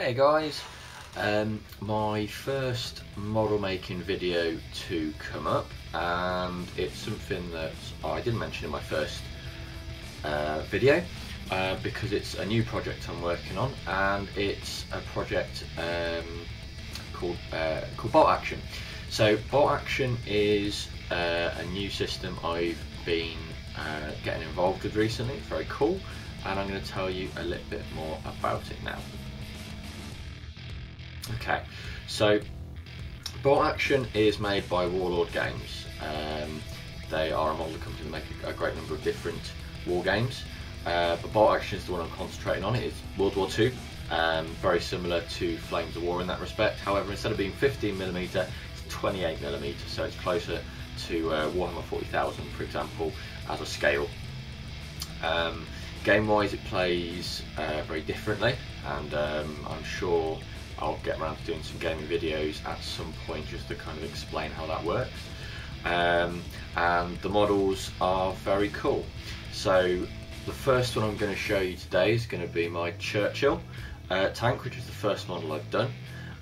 Hey guys, my first model making video to come up, and it's something that I didn't mention in my first video because it's a new project I'm working on, and it's a project called Bolt Action. So Bolt Action is a new system I've been getting involved with recently. It's very cool, and I'm going to tell you a little bit more about it now. Okay, so Bolt Action is made by Warlord games. They are a model company that make a great number of different war games, but Bolt Action is the one I'm concentrating on. It's World War II, very similar to Flames of War in that respect. However, instead of being 15mm, it's 28mm, so it's closer to Warhammer 40,000, for example, as a scale. Game-wise, it plays very differently, and I'm sure I'll get around to doing some gaming videos at some point just to kind of explain how that works. And the models are very cool. So the first one I'm going to show you today is going to be my Churchill tank, which is the first model I've done,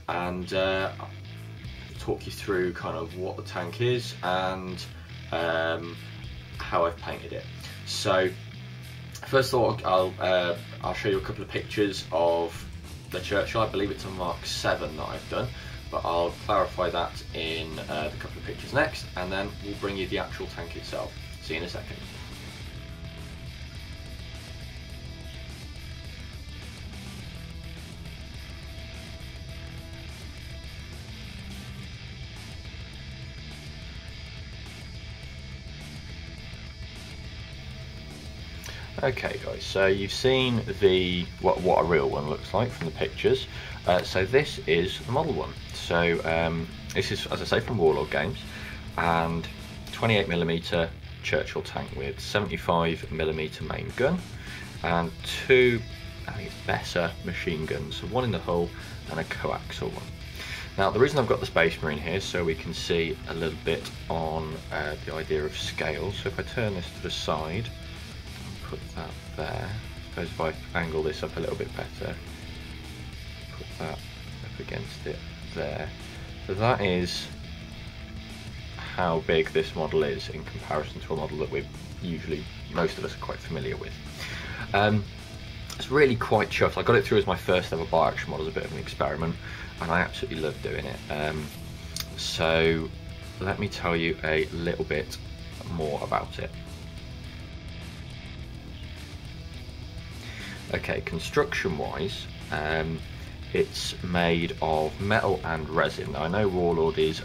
and I'll talk you through kind of what the tank is and how I've painted it. So first of all, I'll show you a couple of pictures of the Churchill. I believe it's a Mark VII that I've done, but I'll clarify that in the couple of pictures next, and then we'll bring you the actual tank itself. See you in a second. Okay guys, so you've seen what a real one looks like from the pictures. So this is the model one. So this is, as I say, from Warlord games, and 28mm Churchill tank with 75mm main gun and two, I think it's better machine guns, so one in the hull and a coaxial one. Now the reason I've got the Space Marine here is so we can see a little bit on the idea of scale. So if I turn this to the side, put that there. I suppose if I angle this up a little bit better, put that up against it there. So that is how big this model is in comparison to a model that most of us are quite familiar with. It's really quite chuffed. I got it through as my first ever Bolt Action model as a bit of an experiment, and I absolutely love doing it. So let me tell you a little bit more about it. Okay, construction wise, it's made of metal and resin. Now, I know Warlord is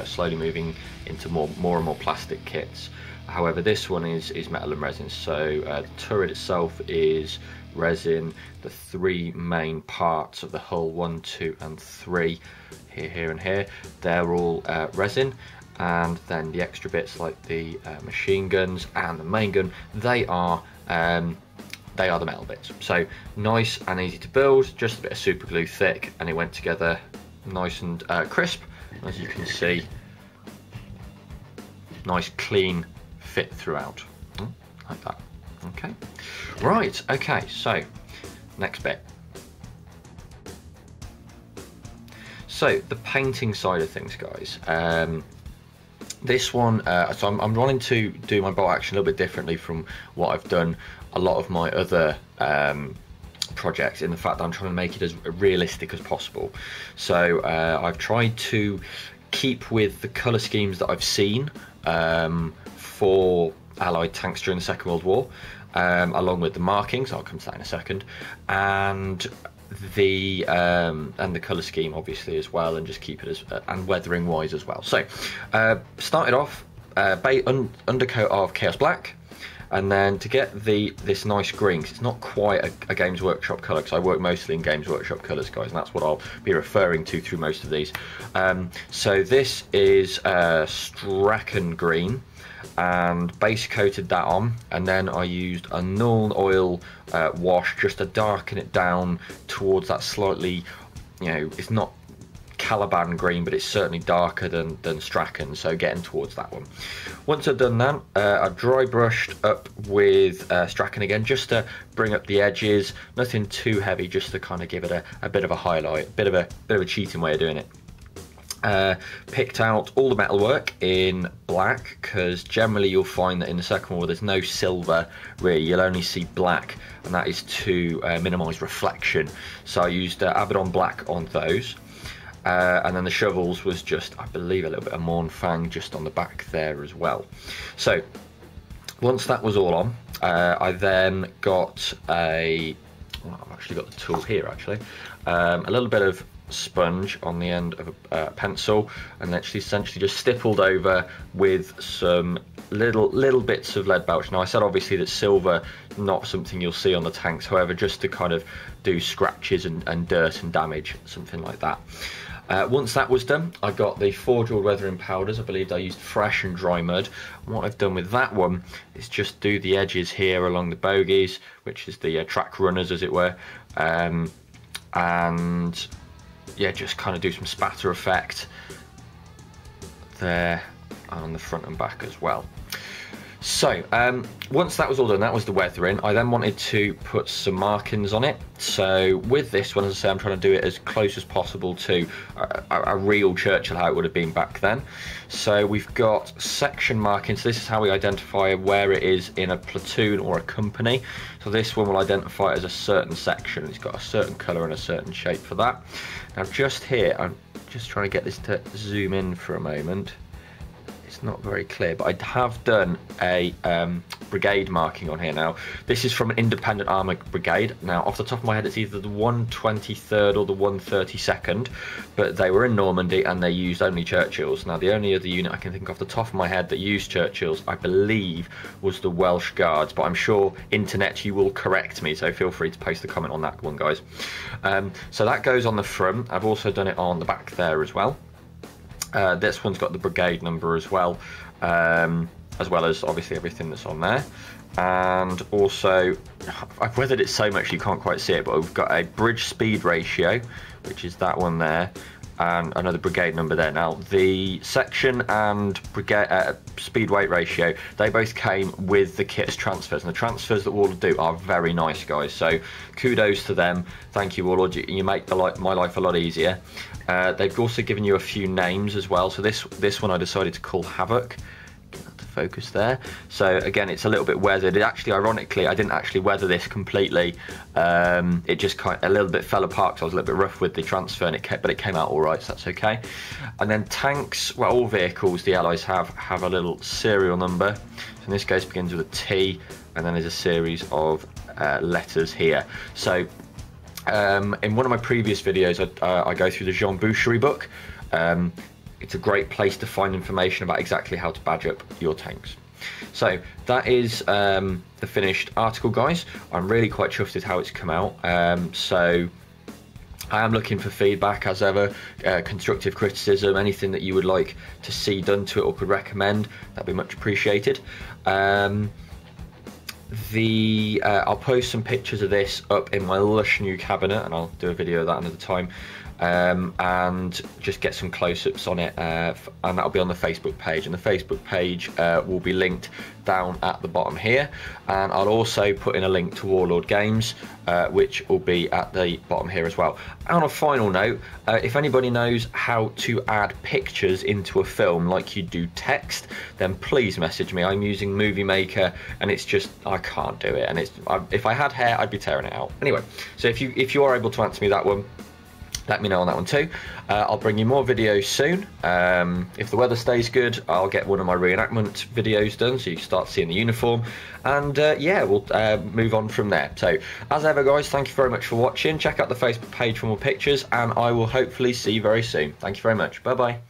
slowly moving into more and more plastic kits. However, this one is metal and resin. So the turret itself is resin. The three main parts of the hull, 1, 2 and 3, here and here, they're all resin. And then the extra bits like the machine guns and the main gun, they are the metal bits. So nice and easy to build, just a bit of super glue thick, and it went together nice and crisp. As you can see, nice clean fit throughout, like that. Okay, right, okay, so next bit. So the painting side of things, guys. This one, so I'm wanting to do my Bolt Action a little bit differently from what I've done a lot of my other projects, in the fact that I'm trying to make it as realistic as possible. So I've tried to keep with the colour schemes that I've seen for Allied tanks during the Second World War, along with the markings, I'll come to that in a second, and the colour scheme obviously as well, and just keep it as and weathering wise as well. So started off undercoat of Chaos Black, and then to get this nice green, 'cause it's not quite a Games Workshop colour, because I work mostly in Games Workshop colours, guys, and that's what I'll be referring to through most of these. So this is Strachan green, and base coated that on, and then I used a null oil wash just to darken it down towards that slightly, it's not Caliban green, but it's certainly darker than Strachan, so getting towards that one. Once I've done that, I dry brushed up with Strachan again, just to bring up the edges. Nothing too heavy, just to kind of give it a bit of a highlight, a bit of a cheating way of doing it. Picked out all the metalwork in black, because generally you'll find that in the second war there's no silver really, you'll only see black, and that is to minimise reflection. So I used Abaddon black on those, and then the shovels was just, I believe, a little bit of Mournfang just on the back there as well. So once that was all on, I then got I've actually got the tool here actually, a little bit of sponge on the end of a pencil, and actually essentially just stippled over with some little bits of lead belch. Now I said obviously that silver not something you'll see on the tanks, however, just to kind of do scratches and dirt and damage, something like that. Once that was done, I got the Forge World weathering powders. I believe I used fresh and dry mud. And what I've done with that one is just do the edges here along the bogies, which is the track runners as it were, and yeah, just kind of do some spatter effect there on the front and back as well. So once that was all done, that was the weathering. I then wanted to put some markings on it. So with this one, as I say, I'm trying to do it as close as possible to a real Churchill, how it would have been back then. So we've got section markings. So this is how we identify where it is in a platoon or a company. So this one will identify it as a certain section. It's got a certain colour and a certain shape for that. Now just here, I'm just trying to get this to zoom in for a moment. It's not very clear, but I have done a brigade marking on here now. This is from an independent armour brigade. Now off the top of my head it's either the 123rd or the 132nd, but they were in Normandy and they used only Churchills. Now the only other unit I can think off the top of my head that used Churchills, I believe, was the Welsh Guards, but I'm sure internet you will correct me, so feel free to post a comment on that one, guys. So that goes on the front. I've also done it on the back there as well. This one's got the brigade number as well as obviously everything that's on there. And also, I've weathered it so much you can't quite see it, but we've got a bridge speed ratio, which is that one there, and another brigade number there. Now the section and brigade speed weight ratio, they both came with the kit's transfers, and the transfers that Warlord do are very nice, guys, so kudos to them. Thank you, Warlord, you make my life a lot easier. They've also given you a few names as well. So this one I decided to call Havoc. Get that to focus there. So again, it's a little bit weathered. It actually, ironically, I didn't actually weather this completely. It just kind of a little bit fell apart, so I was a little bit rough with the transfer, and but it came out all right, so that's okay. And then tanks, well, all vehicles the Allies have a little serial number. So in this case, begins with a T, and then there's a series of letters here. So in one of my previous videos, I go through the Jean Boucherie book. It's a great place to find information about exactly how to badge up your tanks. So that is the finished article, guys. I'm really quite chuffed with how it's come out. So I am looking for feedback as ever, constructive criticism, anything that you would like to see done to it or could recommend, that'd be much appreciated. I'll post some pictures of this up in my lush new cabinet, and I'll do a video of that another time, and just get some close-ups on it, and that'll be on the Facebook page, and the Facebook page will be linked down at the bottom here, and I'll also put in a link to Warlord Games, which will be at the bottom here as well. And on a final note, if anybody knows how to add pictures into a film like you do text, then please message me. I'm using Movie Maker, and it's just, I can't do it, and if I had hair I'd be tearing it out. Anyway, so if you are able to answer me that one, let me know on that one too. I'll bring you more videos soon. If the weather stays good, I'll get one of my reenactment videos done so you can start seeing the uniform, and yeah, we'll move on from there. So as ever, guys, thank you very much for watching. Check out the Facebook page for more pictures, and I will hopefully see you very soon. Thank you very much. Bye bye.